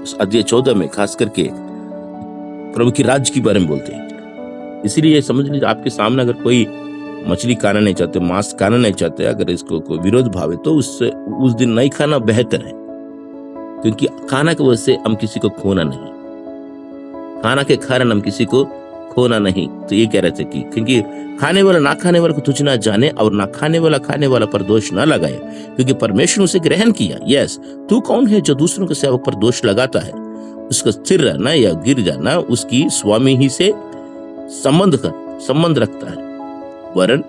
अध्याय 14 में खास करके प्रभु की राज्य के बारे में बोलते हैं। इसीलिए समझ लीजिए, आपके सामने अगर कोई मछली खाना नहीं चाहते, मांस खाना नहीं चाहते, अगर इसको कोई विरोध भाव है तो उससे उस दिन नहीं खाना बेहतर है, क्योंकि खाना की वजह से हम किसी को खोना नहीं, खाना के कारण हम किसी को खोना नहीं। तो ये कह रहे थे कि क्योंकि खाने वाला ना खाने वाला को तुच्छ ना जाने, और ना खाने वाला पर दोष ना लगाए, क्योंकि परमेश्वर ने उसे ग्रहण किया। यस, तू कौन है जो दूसरों के सेवक पर दोष लगाता है? उसका स्थिर रहना या गिर जाना उसकी स्वामी ही से संबंध रखता है, वरन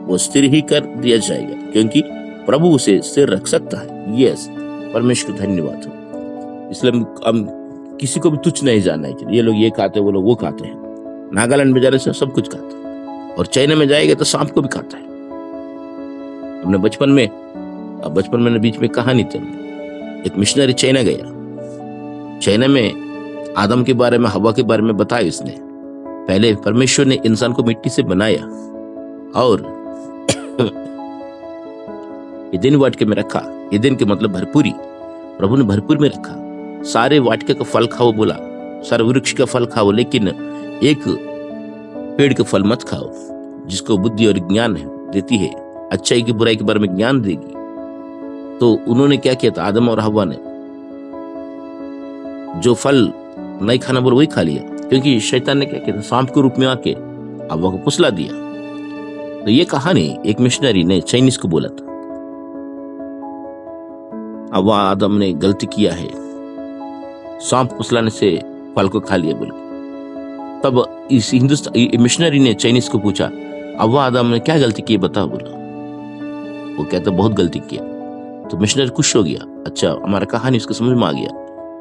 वो स्थिर ही कर दिया जाएगा, क्योंकि प्रभु उसे स्थिर रख सकता है। यस, परमेश्वर का धन्यवाद हो। इसलिए हम किसी को भी तुच्छ नहीं जानना चाहिए। ये लोग ये खाते हैं, वो लोग वो खाते हैं। नागालैंड में जाने से सब कुछ खाता है, और चाइना में जाएगा तो सांप को भी खाता है। हमने बचपन में बीच में कहानी थी, एक मिशनरी चाइना गया। चाइना में आदम के बारे में, हवा के बारे में बताया इसने। पहले परमेश्वर ने इंसान को मिट्टी से बनाया और एदेन वाटिका में रखा। एदेन के मतलब भरपूरी, प्रभु ने भरपूर में रखा। सारे वाटिका का फल खाओ बोला, सारे वृक्ष का फल खाओ, लेकिन एक पेड़ का फल मत खाओ जिसको बुद्धि और ज्ञान देती है, अच्छाई की बुराई के बारे में ज्ञान देगी। तो उन्होंने क्या किया था, आदम और हवा ने जो फल नहीं खाना बोला वही खा लिया, क्योंकि शैतान ने क्या किया था, सांप के रूप में आके हवा को फुसला दिया। तो ये कहानी एक मिशनरी ने चाइनीज को बोला था, हवा आदम ने गलती किया है, सांप फुसलाने से फल को खा लिया बोल के। तब इस मिशनरी ने चाइनीज को पूछा, हवा आदम ने क्या गलती की बताओ बोला। वो कहता बहुत गलती किया। तो मिशनरी खुश हो गया, अच्छा हमारा कहानी उसको समझ में आ गया,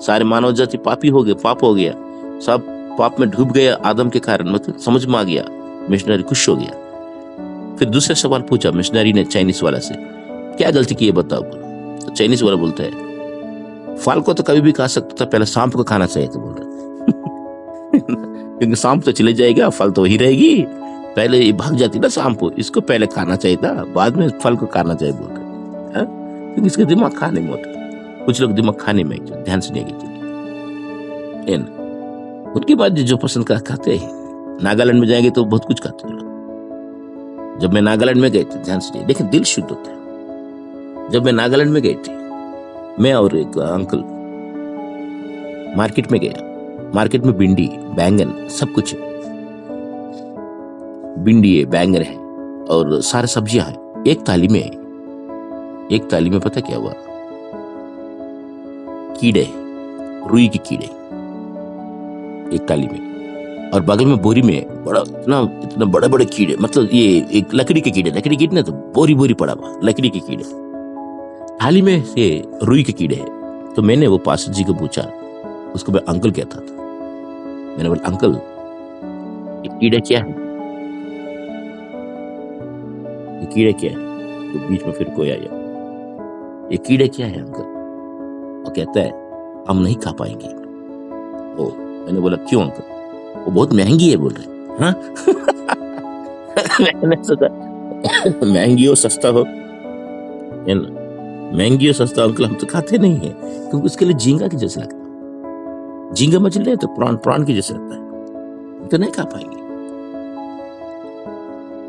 सारे मानव जाति पापी हो गए, पाप हो गया, सब पाप में डूब गया आदम के कारण, मतलब समझ में आ गया। मिशनरी खुश हो गया। फिर दूसरा सवाल पूछा मिशनरी ने चाइनीज वाला से, क्या गलती की है बताओ बोला। तो चाइनीज वाला बोलता है, फल को तो कभी भी खा सकता था, पहले सांप को खाना चाहिए था बोल रहा क्योंकि सांप तो चले जाएगा, फल तो वही रहेगी, पहले ये भाग जाती ना सांप, इसको पहले खाना चाहिए था, बाद में फल को खाना चाहिए बोल रहे, क्योंकि इसका दिमाग खाने में होता है। कुछ लोग दिमाग खाने में ध्यान से नहीं देते। उनके बाद जो पसंद खाते हैं, नागालैंड में जाएंगे तो बहुत कुछ खाते हैं लोग। जब मैं नागालैंड में गए थे, ध्यान से नहीं, लेकिन दिल शुद्ध होता है। जब मैं नागालैंड में गई थी, मैं और एक अंकल मार्केट में गया। मार्केट में भिंडी, बैंगन, सब कुछ है, भिंडी है, बैंगन है और सारे सब्जियां हैं। एक थाली में पता क्या हुआ, कीड़े, रुई के कीड़े एक थाली में, और बगल में बोरी में बड़ा इतना बड़े बड़े कीड़े, मतलब ये एक लकड़ी के कीड़े ना, तो बोरी पड़ा हुआ लकड़ी के कीड़े, थाली में से रुई के कीड़े है। तो मैंने वो पास्टर जी को पूछा, उसको मैं अंकल कहता था, मैंने बोला अंकल ये कीड़े क्या है, ये कीड़े क्या है। तो बीच में फिर कोई आया, ये कीड़े क्या है अंकल। वो कहता है हम नहीं खा पाएंगे। ओ, मैंने बोला क्यों अंकल। वो बहुत महंगी है बोल रहे। हाँ मैंने सोचा महंगी हो सस्ता हो, है ना, महंगी हो सस्ता अंकल हम तो खाते नहीं है, क्योंकि उसके लिए झींगा के जैसे लगता है। झींगा मछली है तो प्राण के जैसे लगता है, तो नहीं खा पाएंगे।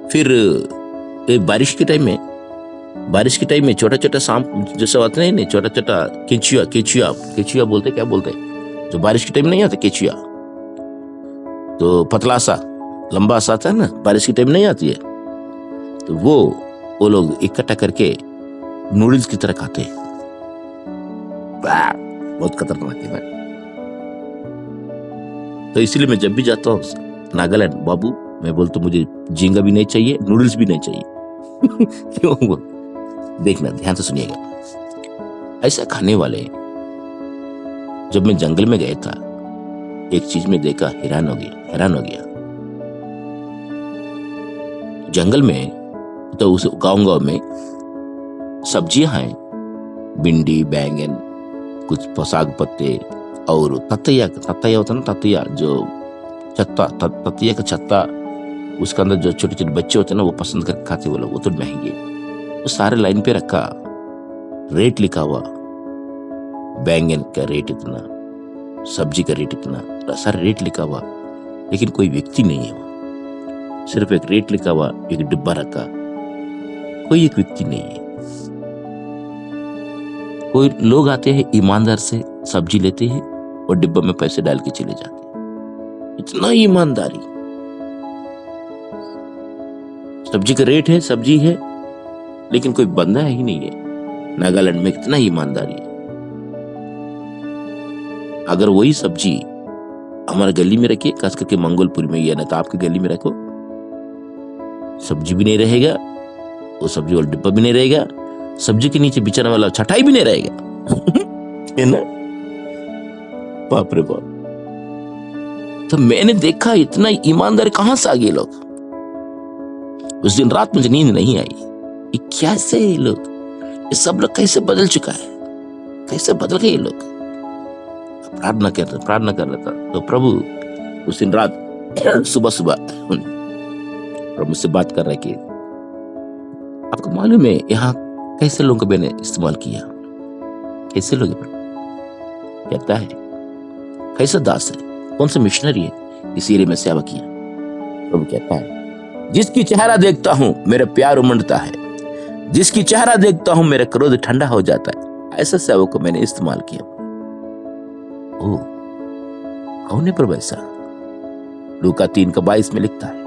फिर बारिश के टाइम में छोटा छोटा सांप जैसा आता है, नहीं छोटा छोटा केचुआ बोलते, क्या बोलते हैं, जो बारिश के टाइम नहीं आता केचुआ, तो पतला सा लंबा सा आता है ना, बारिश के टाइम नहीं आती है, तो वो लोग इकट्ठा करके नूडल्स की तरह खाते हैं। बहुत खतरनाक है। तो इसलिए मैं जब भी जाता हूँ नागालैंड, बाबू मैं बोलता हूँ मुझे झींगा भी नहीं चाहिए, नूडल्स भी नहीं चाहिए क्यों, देखना ध्यान से सुनिएगा। ऐसा खाने वाले, जब मैं जंगल में गया था, एक चीज में देखा, हैरान हो गया। जंगल में तो उस गांव में सब्जियां हैं, भिंडी, बैंगन, कुछ साग पत्ते, और ततैया होता ना, ततैया जो छत्ता, ततैया का छत्ता, उसके अंदर जो छोटे छोटे बच्चे होते हैं ना, वो पसंद करके खाते वो लोग, वो तो महंगे। वो सारे लाइन पे रखा, रेट लिखा हुआ, बैंगन का रेट इतना, सब्जी का रेट इतना सारा रेट लिखा हुआ, लेकिन कोई व्यक्ति नहीं है वहां, सिर्फ एक रेट लिखा हुआ, एक डिब्बा रखा, कोई एक व्यक्ति नहीं है। कोई लोग आते हैं ईमानदार से सब्जी लेते हैं और डिब्बा में पैसे डाल के चले जाते हैं। इतना ईमानदारी, सब्जी का रेट है, सब्जी है, लेकिन कोई बंदा ही नहीं है। नागालैंड में कितना ईमानदारी है। अगर वही सब्जी हमारे गली में रखिए, खास करके मंगोलपुर में, या ना तो आपकी गली में रखो, सब्जी भी नहीं रहेगा, वो सब्जी वाला डिब्बा भी नहीं रहेगा, सब्जी के नीचे बिछाने वाला छटाई भी नहीं रहेगा है ना। बाप रे बाप। तो मैंने देखा इतना ईमानदार कहां से आ गए लोग। उस दिन रात मुझे नींद नहीं आई, ये कैसे ये लोग, ये सब लोग कैसे बदल चुका है, कैसे बदल गए ये लोग। प्रार्थना कर रहा था तो प्रभु उस दिन रात सुबह सुबह प्रभु से बात कर रहे कि आपको मालूम है यहाँ कैसे लोगों को मैंने इस्तेमाल किया, कैसे लोग, कहता है कैसा दास है, कौन सा मिशनरी है इस एरिया में सेवा किया। प्रभु कहता है जिसकी चेहरा देखता हूं मेरा प्यार उमड़ता है, जिसकी चेहरा देखता हूं मेरा क्रोध ठंडा हो जाता है, ऐसा सेवक को मैंने इस्तेमाल किया। ओ कौन है प्रभु ऐसा? लूका 3:22 में लिखता है,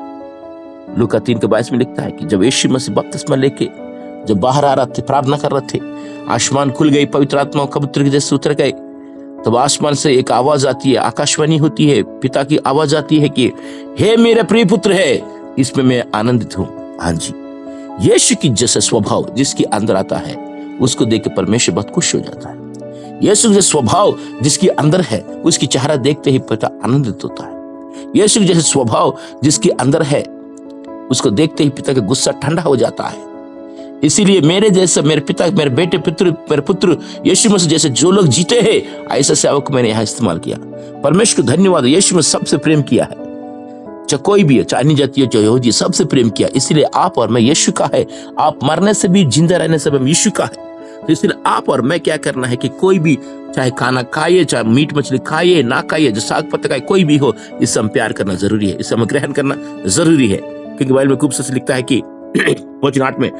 लूका 3:22 में लिखता है कि जब यीशु मसीह बपतिस्मा लेके जब बाहर आ रहे थे, प्रार्थना कर रहे थे, आसमान खुल गई, पवित्र आत्मा कबूतर के जैसे उतर गए, तब आसमान से एक आवाज आती है, आकाशवाणी होती है, पिता की आवाज आती है कि हे मेरे प्रिय पुत्र है, इसमें मैं आनंदित हूं। हाँ जी, यीशु की जैसा स्वभाव जिसके अंदर आता है उसको देख के परमेश्वर बहुत खुश हो जाता है। यीशु जैसा स्वभाव जिसके अंदर है उसकी चेहरा देखते ही पिता आनंदित होता है। यीशु जैसे स्वभाव जिसके अंदर है उसको देखते ही पिता का गुस्सा ठंडा हो जाता है। इसीलिए मेरे जैसा, मेरे पिता, मेरे बेटे मेरे पुत्र यीशु मसीह जैसे जो लोग जीते हैं, ऐसे सेवक को मैंने यहाँ इस्तेमाल किया। परमेश्वर को धन्यवाद। यीशु में सबसे प्रेम किया है, चाहे कोई भी है, चाहे अन्य जाति हो, चाहे यहूदी, सबसे प्रेम किया। इसलिए आप और मैं यीशु का है। आप मरने से भी, जिंदा रहने से भी हम यीशु का है। तो इसलिए आप और मैं क्या करना है कि कोई भी चाहे खाना खाइए, चाहे मीट मछली खाइए ना खाइए, जो साग पत्ता खाए, कोई भी हो, इससे हम प्यार करना जरूरी है, इससे हम ग्रहण करना जरूरी है। क्योंकि बाइबल में खूब से लिखता है कि वचन 8 में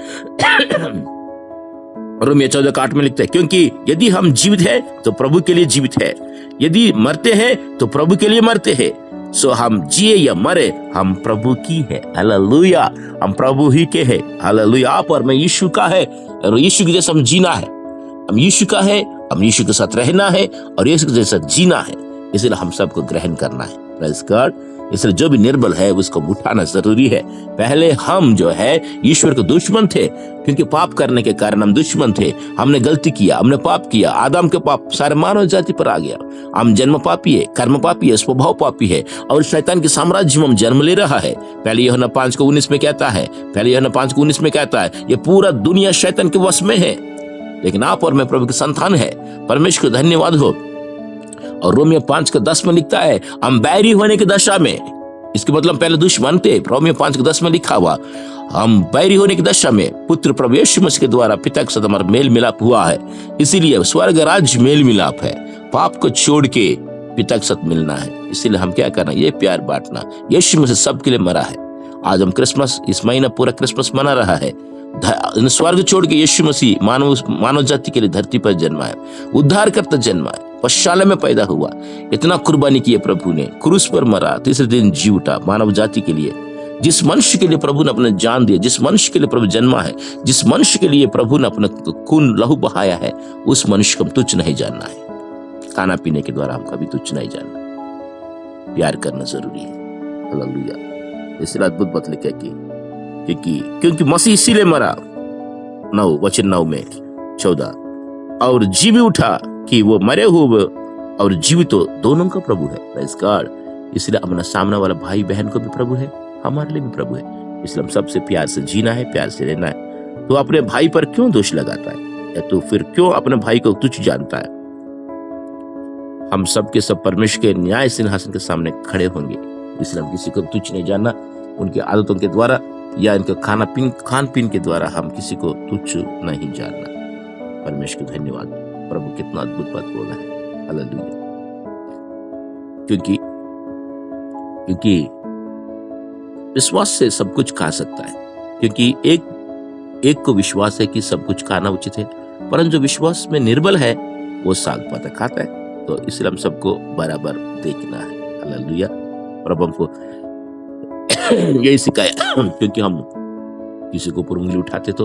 रोमियो 14:8 में लिखता है, क्योंकि यदि हम जीवित है तो प्रभु के लिए जीवित है, यदि मरते हैं तो प्रभु के लिए मरते हैं। सो हम जिए या मरे हम प्रभु की है। हालेलुया, हम प्रभु ही के हैं। हालेलुया। आप और मैं यीशु का है और यीशु के जैसा हम जीना है। हम यीशु का है, हम यीशु के साथ रहना है और यीशु के जैसा जीना है। इसलिए हम सबको ग्रहण करना है। Praise God. इसलिए जो भी निर्बल है उसको उठाना जरूरी है। पहले हम जो है ईश्वर के दुश्मन थे, क्योंकि पाप करने के कारण हम दुश्मन थे। हमने गलती किया, हमने पाप किया। आदम के पाप सारे मानव जाति पर आ गया। हम जन्म पापी है, कर्म पापी है, स्वभाव पापी है और शैतान के साम्राज्य में हम जन्म ले रहा है। पहले यूहन्ना 5:19 में कहता है, पहले यूहन्ना 5:19 में कहता है, ये पूरा दुनिया शैतान के वश में है, लेकिन आप और मैं प्रभु के संतान है। परमेश्वर को धन्यवाद हो। और रोमियो 5:10 में लिखता है, हम बैरी होने की दशा में, इसके मतलब पहले दुश्मन थे। रोमियो 5:10 में लिखा हुआ, हम बैरी होने की दशा में पुत्र प्रभु यीशु मसीह के द्वारा पिता के साथ हमारा मेल मिलाप हुआ है। इसीलिए स्वर्ग राज्य मेल मिलाप है। पाप को छोड़ के पिता के साथ मिलना है। इसीलिए हम क्या करना, ये प्यार बांटना। यीशु मसीह सबके लिए मरा है। आज हम क्रिसमस, इस महीना पूरा क्रिसमस मना रहा है। स्वर्ग छोड़ के यीशु मसीह मानव जाति के लिए धरती पर जन्मा है, उद्धार करता जन्मा है, पशुशाला में पैदा हुआ। इतना कुर्बानी की प्रभु ने, क्रूस पर मरा, तीसरे दिन जी उठा मानव जाति के लिए। जिस मनुष्य के लिए प्रभु ने अपने जान दिया, जिस मनुष्य के लिए प्रभु जन्मा है, जिस मनुष्य के लिए प्रभु ने अपना खून लहू बहाया है, उस मनुष्य को हम तुच्छ नहीं जानना है। खाना पीने के द्वारा हम कभी तुच्छ नहीं जानना। प्यार करना जरूरी है। हालेलुया। इसलिए अद्भुत बात लिखा कि क्योंकि मसीह इसीलिए मरा, 9 में 14, और जी भी उठा कि वो मरे हुए और जीवित तो दोनों का प्रभु है। Praise God. इसलिए अपना सामने वाला भाई बहन को भी प्रभु है, हमारे लिए भी प्रभु है। इसलिए हम सबसे प्यार से जीना है, प्यार से रहना है। तो अपने भाई पर क्यों दोष लगाता है, या तो फिर क्यों अपने भाई को तुच्छ जानता है? हम सबके सब परमेश्वर के न्याय सिंहासन के सामने खड़े होंगे। इसलिए हम किसी को तुच्छ नहीं जानना। उनकी आदतों के द्वारा या इनके खान पीन के द्वारा हम किसी को तुच्छ नहीं जानना। परमेश्वर को धन्यवाद। प्रभु कितना अद्भुत बात बोला है। हालेलुया। क्योंकि क्योंकि विश्वास से सब कुछ खा सकता है, क्योंकि एक को विश्वास है कि सब कुछ खाना उचित है, परंतु जो विश्वास में निर्बल है वो साग पाता खाता है। तो इसलिए हम सबको बराबर देखना है। हालेलुया। प्रभु हमको यही सिखाया, क्योंकि हम किसी को ऊपर उंगली उठाते तो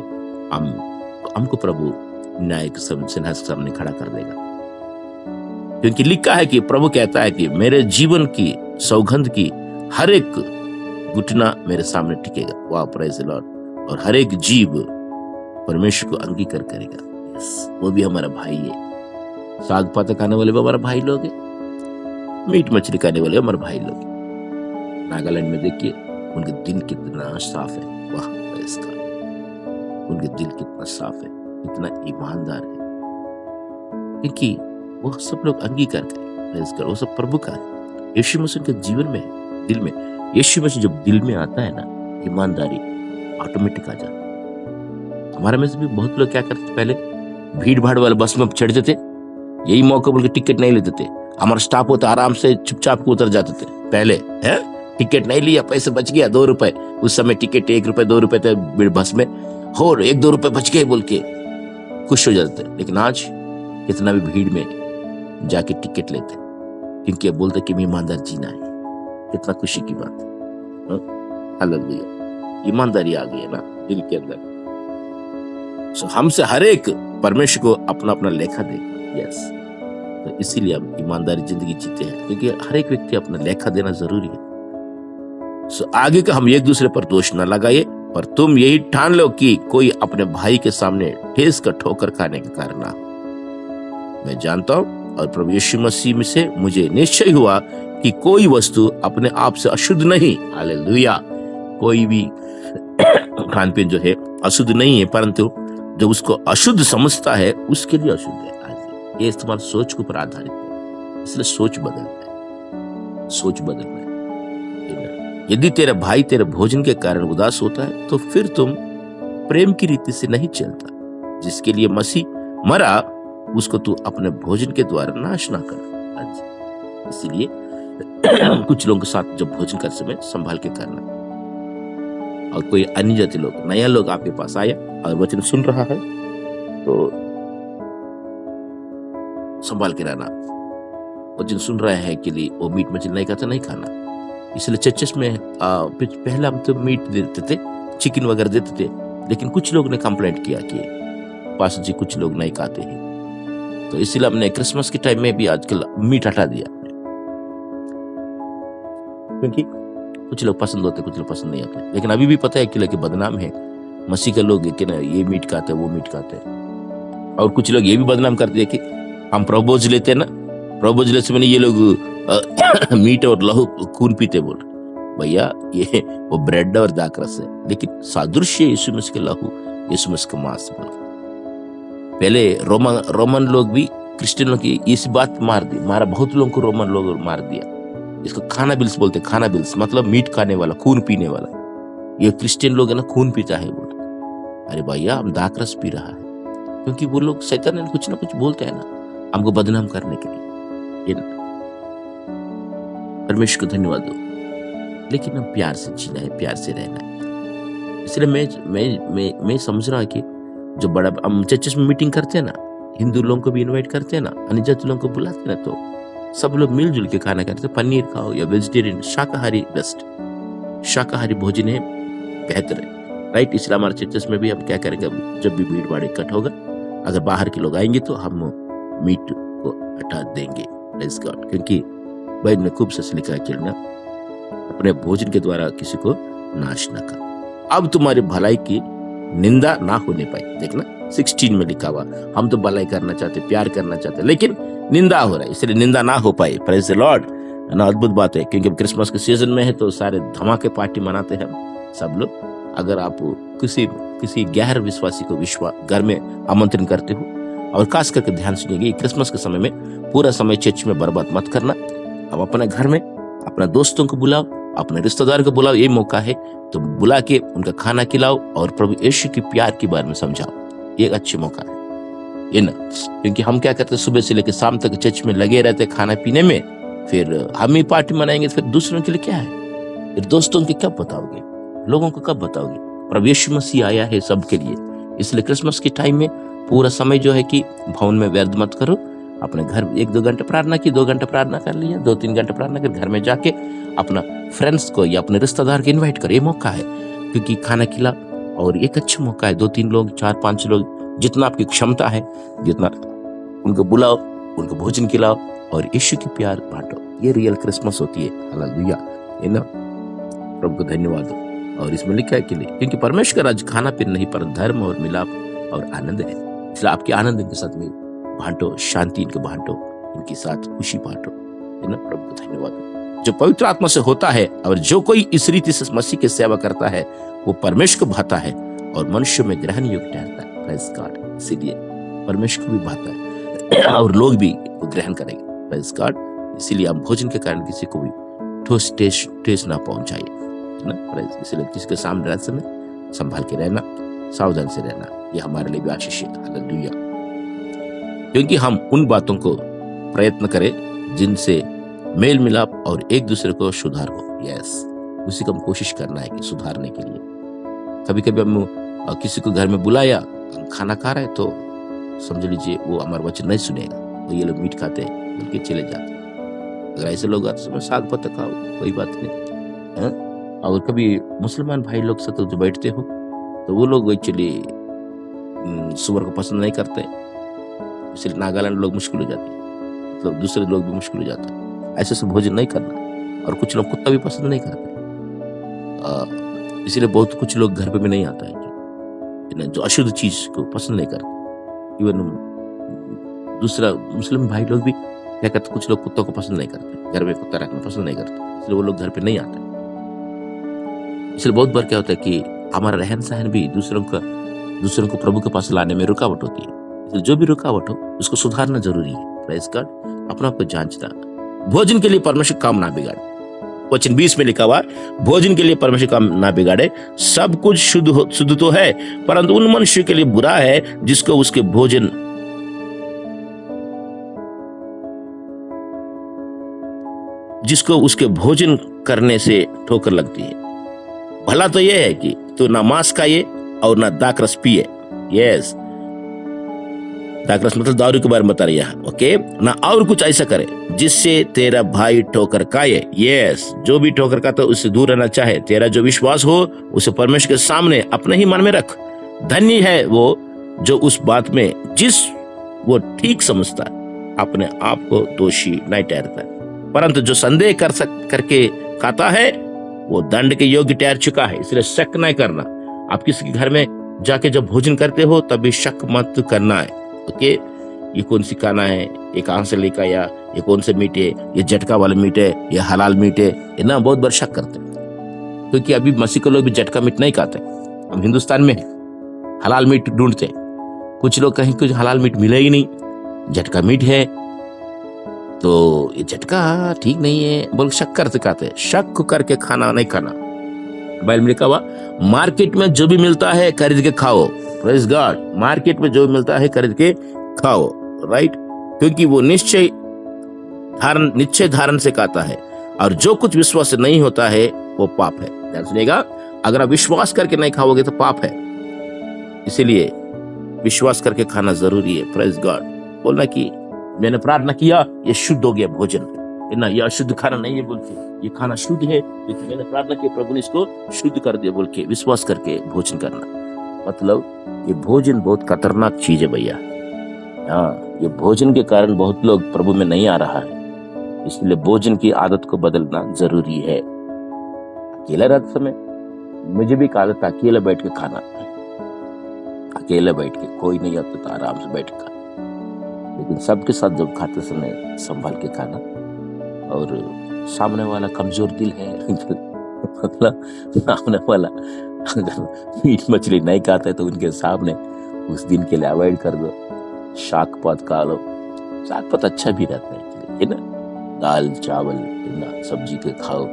हमको प्रभु न्याय के सामने खड़ा कर देगा, क्योंकि लिखा है कि प्रभु कहता है कि मेरे जीवन की सौगंध की हर एक घुटना मेरे सामने टिकेगा। वाह, प्रेज द लॉर्ड। और हर एक जीव परमेश्वर को अंगीकार करेगा। वो भी हमारा भाई है। साग पाता खाने वाले भी हमारा भाई लोग हैं, मीट मछली खाने वाले हमारे भाई लोग। नागालैंड में देखिए उनके दिल कितना साफ है। वाह, इसका उनके दिल कितना साफ है, कितना ईमानदार है, क्योंकि वो सब लोग अंगीकार करें, वो सब प्रभु का है। यीशु मसीह के जीवन में, दिल में, यीशु मसीह जब दिल में आता है ना, ईमानदारी ऑटोमेटिक आ जाती है। हमारे में से भी बहुत लोग क्या करते थे, पहले भीड़ भाड़ वाले बस में चढ़ते थे, यही मौका बोल के टिकट नहीं लेते थे। हमारा स्टाफ होता आराम से चुपचाप को उतर जाते थे। पहले है टिकट नहीं लिया, पैसे बच गया 2 रुपए, उस समय टिकट 1 रुपए 2 रुपए थे बस में, और 1-2 रुपए बच गए बोल के खुश हो जाते थे। लेकिन आज कितना भी भीड़ में जाके टिकट लेते, क्योंकि अब बोलते कि ईमानदार जीना है। कितना खुशी की बात है। हालेलुया। ईमानदारी आ गई है ना दिल के अंदर। सो हमसे हर एक परमेश्वर को अपना अपना लेखा देगा। यस, तो इसीलिए हम ईमानदारी जिंदगी जीते हैं, क्योंकि हर एक व्यक्ति अपना लेखा देना जरूरी है। सो आगे का हम एक दूसरे पर दोष न लगाइए, पर तुम यही ठान लो कि कोई अपने भाई के सामने ठेस कर ठोकर खाने के कारण ना हो। मैं जानता हूं और प्रभु यीशु मसीह में से मुझे निश्चय हुआ कि कोई वस्तु अपने आप से अशुद्ध नहीं। हालेलुया। कोई भी खान पीन जो है अशुद्ध नहीं है, परंतु जो उसको अशुद्ध समझता है उसके लिए अशुद्ध है। ये तुम्हारी सोच के ऊपर आधारित है, इसलिए सोच बदलना है, सोच बदलना है। यदि तेरा भाई तेरे भोजन के कारण उदास होता है तो फिर तुम प्रेम की रीति से नहीं चलता। जिसके लिए मसीह मरा उसको तू अपने भोजन के द्वारा नाश ना कर। इसलिए कुछ लोगों के साथ जब भोजन करते समय संभाल के करना। और कोई अन्य जाति लोग, नया लोग आपके पास आया और वचन सुन रहा है तो संभाल के रहना। वचन सुन रहा है कि लिए वो मीट मछली नहीं खाता, नहीं खाना। इसलिए चर्चेस में पहले हम तो मीट देते थे, चिकन वगैरह देते थे, लेकिन कुछ लोग ने कंप्लेंट किया कि पास्टर जी कुछ लोग नहीं खाते हैं, तो इसलिए हमने क्रिसमस के टाइम में भी आजकल मीट हटा दिया, क्योंकि कुछ लोग पसंद होते, कुछ लोग पसंद नहीं आते। लेकिन अभी भी पता है कि बदनाम है मसीह के लोग कि ना ये मीट खाते हैं, वो मीट खाते हैं। और कुछ लोग ये भी बदनाम करते हैं कि हम प्रभोज लेते हैं ना, प्रभोज लेते समय ये लोग मीट और लहू खून पीते। बोल भैया ये वो ब्रेड और दाखरस है, लेकिन सादृश्य यीशु मसीह के लहू, यीशु मसीह का मांस। बोल पहले रोमन लोग भी क्रिश्चियनों की इस बात मारा, बहुत लोगों को रोमन लोग मार दिया। इसको खाना बिल्स बोलते, खाना बिल्स मतलब मीट खाने वाला, खून पीने वाला। ये क्रिश्चियन लोग है ना, खून पीता है। बोलते अरे भैया हम दाखरस पी रहा है, क्योंकि वो लोग शैतान ने कुछ ना कुछ बोलते हैं ना हमको बदनाम करने के लिए। परमेश्वर को धन्यवाद दो, लेकिन हम प्यार से जीना है, प्यार से रहना है। इसलिए मैं समझ रहा कि जो बड़ा हम चर्चेस में मीटिंग करते हैं ना, हिंदू लोगों को भी इनवाइट करते हैं ना, अन्य जाति लोगों को बुलाते हैं, तो सब लोग मिलजुल के खाना खाते हैं। पनीर खाओ या वेजिटेरियन, शाकाहारी बेस्ट, शाकाहारी भोजन है बेहतर है, राइट। इसलिए हमारे चर्चेस में भी हम क्या करेंगे, जब भी भीड़ भाड़ इकट्ठा होगा, अगर बाहर के लोग आएंगे तो हम मीट को हटा देंगे, प्रेज़ गॉड। क्योंकि बाइबल में खूब सच लिखा है कि अपने भोजन के द्वारा किसी को नाश न कर, अब तुम्हारी भलाई की निंदा ना होने पाए। देखना 16 में लिखा हुआ, हम तो भलाई करना चाहते, प्यार करना चाहते, लेकिन निंदा हो रहा है, इसलिए निंदा ना हो पाए। Praise the Lord. ना अद्भुत बात है, क्योंकि क्रिसमस के सीजन में है तो सारे धमाके पार्टी मनाते हैं सब लोग। अगर आप किसी गैर विश्वासी को घर में आमंत्रण करते हो, और खास करके ध्यान सुनिएगा, क्रिसमस के समय में पूरा समय चर्च में बर्बाद मत करना। अब अपने घर में अपने दोस्तों को बुलाओ, अपने रिश्तेदार को बुलाओ, ये मौका है तो बुला के उनका खाना खिलाओ और प्रभु यीशु के प्यार के बारे में समझाओ। ये एक अच्छी मौका है ये ना, क्योंकि हम क्या करते हैं, सुबह से लेकर शाम तक चर्च में लगे रहते खाना पीने में, फिर हम ही पार्टी मनाएंगे, फिर दूसरों के लिए क्या है? फिर दोस्तों के कब बताओगे, लोगों को कब बताओगे? प्रभु यीशु मसीह आया है सबके लिए, इसलिए क्रिसमस के टाइम में पूरा समय जो है कि भवन में व्यर्थ मत करो। अपने घर 1-2 घंटे प्रार्थना की, 2 घंटे प्रार्थना कर लिया, 2-3 घंटे प्रार्थना कर घर में जाके अपना फ्रेंड्स को या अपने रिश्तेदार को इन्वाइट करो। ये मौका है क्योंकि खाना खिला, और एक अच्छा मौका है। 2-3 लोग, 4-5 लोग, जितना आपकी क्षमता है, जितना उनको बुलाओ, उनको भोजन खिलाओ और यीशु की प्यार बांटो। ये रियल क्रिसमस होती है। हालेलुया, है ना? प्रभु को धन्यवाद हो। और इसमें लिखा है कि क्योंकि परमेश्वर का राज खाना पीना नहीं पर धर्म और मिलाप और आनंद है। इसलिए आपके आनंद इनके साथ में बांटो, शांति इनको बांटो, इनके साथ खुशी बांटो, है ना? प्रभु को धन्यवाद हो। जो पवित्र आत्मा से होता है और जो कोई इस रीति से मसीह की सेवा करता है वो परमेश्वर को भाता है और मनुष्य में ग्रहण योग्य ठहरता है। Praise God. इसीलिए परमेश्वर को भी भाता है और लोग भी वो ग्रहण करेंगे। Praise God. इसीलिए आप भोजन के कारण किसी को भी ठेस ना पहुंचाइए, है ना? प्रेज़। इसलिए किसी के सामने रहते समय संभाल के रहना, सावधान से रहना, ये हमारे लिए भी आशीष है। हालेलुया। क्योंकि हम उन बातों को प्रयत्न करें जिनसे मेल मिलाप और एक दूसरे को सुधार हो। यस, उसी को हम कोशिश करना है कि सुधारने के लिए। कभी कभी हम किसी को घर में बुलाया, हम खाना खा रहे हैं तो समझ लीजिए वो हमारा वचन नहीं सुनेगा, तो ये लोग मीट खाते हैं बल्कि चले जाते हैं। अगर ऐसे लोग आते समय साग पत्ता खाओ, कोई बात नहीं है। और कभी मुसलमान भाई लोग साथ जो बैठते हो तो वो लोग एक्चुअली सुअर को पसंद नहीं करते, इसलिए नागालैंड लोग मुश्किल हो जाते हैं, मतलब दूसरे लोग भी मुश्किल हो जाते हैं। ऐसे से भोजन नहीं करना। और कुछ लोग कुत्ता भी पसंद नहीं करते, इसलिए बहुत कुछ लोग घर पे भी नहीं आता है, जो अशुद्ध चीज को पसंद नहीं करते। इवन दूसरा मुस्लिम भाई लोग भी क्या करते, कुछ लोग कुत्तों को पसंद नहीं करते, घर में कुत्ता रखना पसंद नहीं करते, इसलिए वो लोग घर पे नहीं आते। इसलिए बहुत बार क्या होता है कि हमारा रहन सहन भी दूसरों को प्रभु के पास लाने में रुकावट होती है। इसलिए जो भी रुकावट हो उसको सुधारना जरूरी है। Praise God. अपना आपको जांचना। भोजन के लिए परमेश्वर काम ना बिगाड़े। वचन 20 में लिखा हुआ, भोजन के लिए परमेश्वर काम ना बिगाड़े। सब कुछ शुद्ध तो है, परंतु उन मनुष्य के लिए बुरा है जिसको उसके भोजन करने से ठोकर लगती है। भला तो यह है कि तू ना मांस खाए और ना दाखरस पिए। यस, दाखरस मतलब दारू के बारे में बता रही है। ओके, ना और कुछ ऐसा करे जिससे तेरा भाई ठोकर खाए। यस, जो भी ठोकर खाता है उससे दूर रहना चाहे। तेरा जो विश्वास हो उसे परमेश्वर के सामने अपने ही मन में रख। धन्य है वो जो उस बात में वो ठीक समझता है, अपने आप को दोषी नहीं ठहरता। परंतु जो संदेह करके खाता है वो दंड के योग्य ठहर चुका है। इसलिए शक नहीं करना। आप किसी के घर में जाके जब भोजन करते हो तभी शक मत करना है। ओके, ये कौन सी खाना है, ये कहां से लेकर आया, ये कौन से मीट है, ये झटका वाला मीट है, ये हलाल मीट है, ये ना बहुत बार शक करते हैं। क्योंकि अभी मसीह के लोग भी झटका मीट नहीं खाते। हम हिंदुस्तान में हलाल मीट ढूंढते हैं। कुछ लोग कहीं कुछ हलाल मीट मिले ही नहीं, झटका मीट है, तो ये झटका ठीक नहीं है बोल शक करते खाते। शक करके खाना नहीं खाना। बाइबल में लिखा हुआ, मार्केट में जो भी मिलता है खरीद के खाओ। Praise God. मार्केट में जो मिलता है खरीद के खाओ, राइट? क्योंकि वो निश्चय धारण से खाता है, और जो कुछ विश्वास से नहीं होता है वो पाप है। ध्यान सुनिएगा, अगर आप विश्वास करके नहीं खाओगे तो पाप है। इसीलिए विश्वास करके खाना जरूरी है। Praise God. बोलना कि मैंने प्रार्थना किया, ये शुद्ध हो गया भोजन, है ना, ये अशुद्ध खाना नहीं है बोल के, ये खाना शुद्ध है क्योंकि मैंने प्रार्थना की, प्रभु ने इसको शुद्ध कर दिया बोल के विश्वास करके भोजन करना। मतलब ये भोजन बहुत खतरनाक चीज है भैया। हाँ, ये भोजन के कारण बहुत लोग प्रभु में नहीं आ रहा है। इसलिए भोजन की आदत को बदलना जरूरी है। अकेला रहते समय मुझे भी आदत था अकेला बैठ के खाना, अकेला बैठ के, कोई नहीं आता था, आराम से बैठ के खाना। लेकिन सबके साथ जब खाते समय संभाल के खाना, और सामने वाला कमजोर दिल है मतलब सामने वाला अगर मीट मछली नहीं खाता है तो उनके सामने उस दिन के लिए अवॉइड कर दो। शाक पात खा लो। शाक पात अच्छा भी रहता है ना, दाल चावल, है ना, सब्जी के खाओ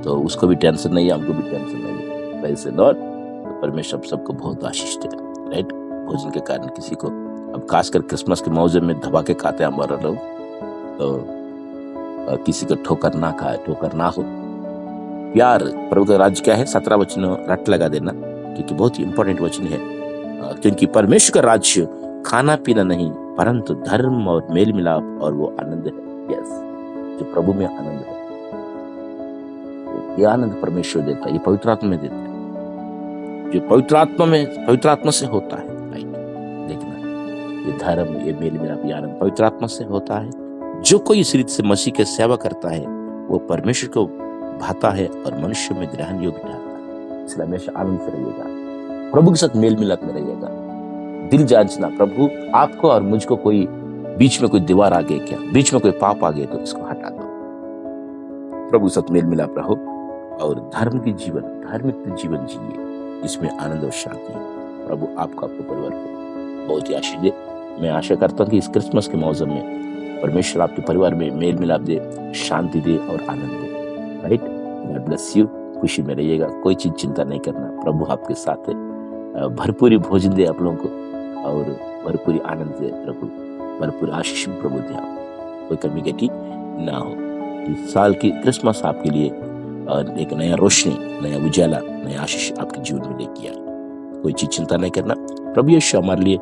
तो उसको भी टेंशन नहीं है, हमको भी टेंशन नहीं है। वैसे लॉर्ड तो परमेश्वर सबको बहुत आशीष दे, राइट? भोजन के कारण किसी को, अब खासकर क्रिसमस के मौजे में दबा के खाते हैं हमारा लोग, तो किसी को ठोकर ना खाए, ठोकर ना हो। प्यार, प्रभु का राज्य क्या है? 17 वचन रट लगा देना, क्योंकि बहुत ही इंपॉर्टेंट वचन है। क्योंकि परमेश्वर का राज्य खाना पीना नहीं, परंतु धर्म और मेल मिलाप और वो आनंद है। यस, जो प्रभु में आनंद है, ये आनंद परमेश्वर देता है, ये पवित्र आत्मा में देता है। जो पवित्र आत्मा से होता है, राइट? देखना, ये धर्म, ये मेल मिलाप, ये आनंद पवित्र आत्मा से होता है। जो कोई इस रीति से मसीह की सेवा करता है, वो परमेश्वर को भाता है और मनुष्य में ग्रहण योग्य ठहरता है। इसलिए हमेशा आनंद से रहिएगा, प्रभु के साथ मेल मिलाप में रहिएगा। दिल जांचना, प्रभु आपको और मुझको कोई बीच में कोई दीवार आ गई क्या, बीच में कोई पाप आ गया, तो इसको हटा दो। प्रभु के साथ मेल मिलाप रहो और धार्मिक जीवन जिए, इसमें आनंद और शांति है। प्रभु आपको, आपके परिवार को बहुत ही आशीष दे। मैं आशा करता हूँ कि इस क्रिसमस के मौसम में परमेश्वर आपके परिवार में मेल मिलाप दे, शांति दे और आनंद दे, राइट? God bless you. खुशी में रहिएगा, कोई चीज चिंता नहीं करना, प्रभु आपके साथ है। भरपूरी भोजन दे आप लोगों को और भरपूरी आनंद दे प्रभु, भरपूर आशीष प्रभु दे, आप कोई कमी कटी ना हो। इस साल की क्रिसमस आपके लिए एक नया रोशनी, नया उजाला, नया आशीष आपके जीवन में लेके आए। कोई चीज चिंता नहीं करना। प्रभु यीशु हमारे लिए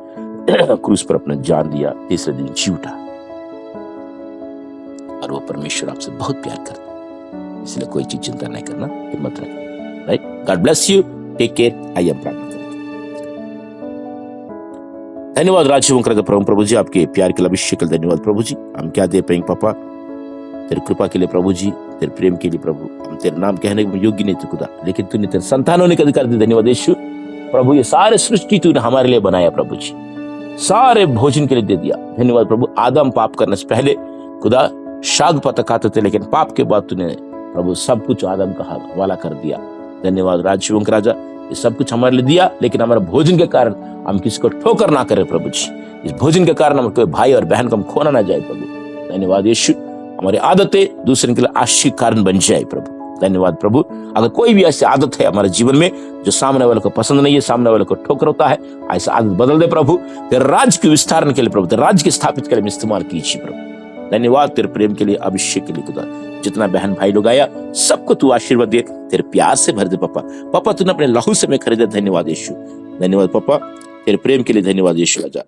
क्रूस पर अपना जान दिया, तीसरे दिन जी उठा, और वो परमेश्वर आपसे बहुत प्यार करता है, इसलिए कोई चीज चिंता नहीं करना, हिम्मत रखना, right? God bless you, take care. I am प्रार्थना करेंगे। धन्यवाद राजशंकर प्रभु जी, आपके प्यार के लिए अभिषेक, धन्यवाद प्रभु जी। हम क्या दे पाएंगे पापा, तेरे कृपा के लिए प्रभु जी, तेरे प्रेम के लिए प्रभु। हम तेरे नाम कहने के योग्य नहीं थे खुदा, लेकिन तूने तेरे संतान होने का अधिकार दिया। धन्यवाद यीशु प्रभु, ये सारे सृष्टि तूने हमारे लिए बनाया प्रभु जी, सारे भोजन के लिए दे दिया। धन्यवाद प्रभु। आदम पाप करने से पहले खुदा शाग पत्ता खाते थे, लेकिन पाप के बाद तूने प्रभु सब कुछ आदम का हवाला कर दिया। धन्यवाद राजशिवों के राजा, ये सब कुछ हमारे लिए दिया, लेकिन हमारे भोजन के कारण हम किसी को ठोकर ना करें प्रभु जी। इस भोजन के कारण हम कोई भाई और बहन को हम खोना ना जाए प्रभु। धन्यवाद यीशु, हमारी आदतें दूसरे के लिए आशीष कारण बन जाए प्रभु। धन्यवाद प्रभु। अगर कोई भी ऐसी आदत है हमारे जीवन में जो सामने वाले को पसंद नहीं है, सामने वाले को ठोकर होता है, ऐसा आदत बदल दे प्रभु। तेरे राज्य के विस्तार के लिए प्रभु, तेरे राज्य के स्थापित के लिए इस्तेमाल कीजिए प्रभु। धन्यवाद तेरे प्रेम के लिए, अभिषेक के लिए खुदा। जितना बहन भाई लोग आया, सबको तू आशीर्वाद दे, तेरे प्यार से भर दे पापा। तूने अपने लहू से मैं खरीदा। धन्यवाद यीशु, धन्यवाद पापा, तेरे प्रेम के लिए धन्यवाद यीशु राजा।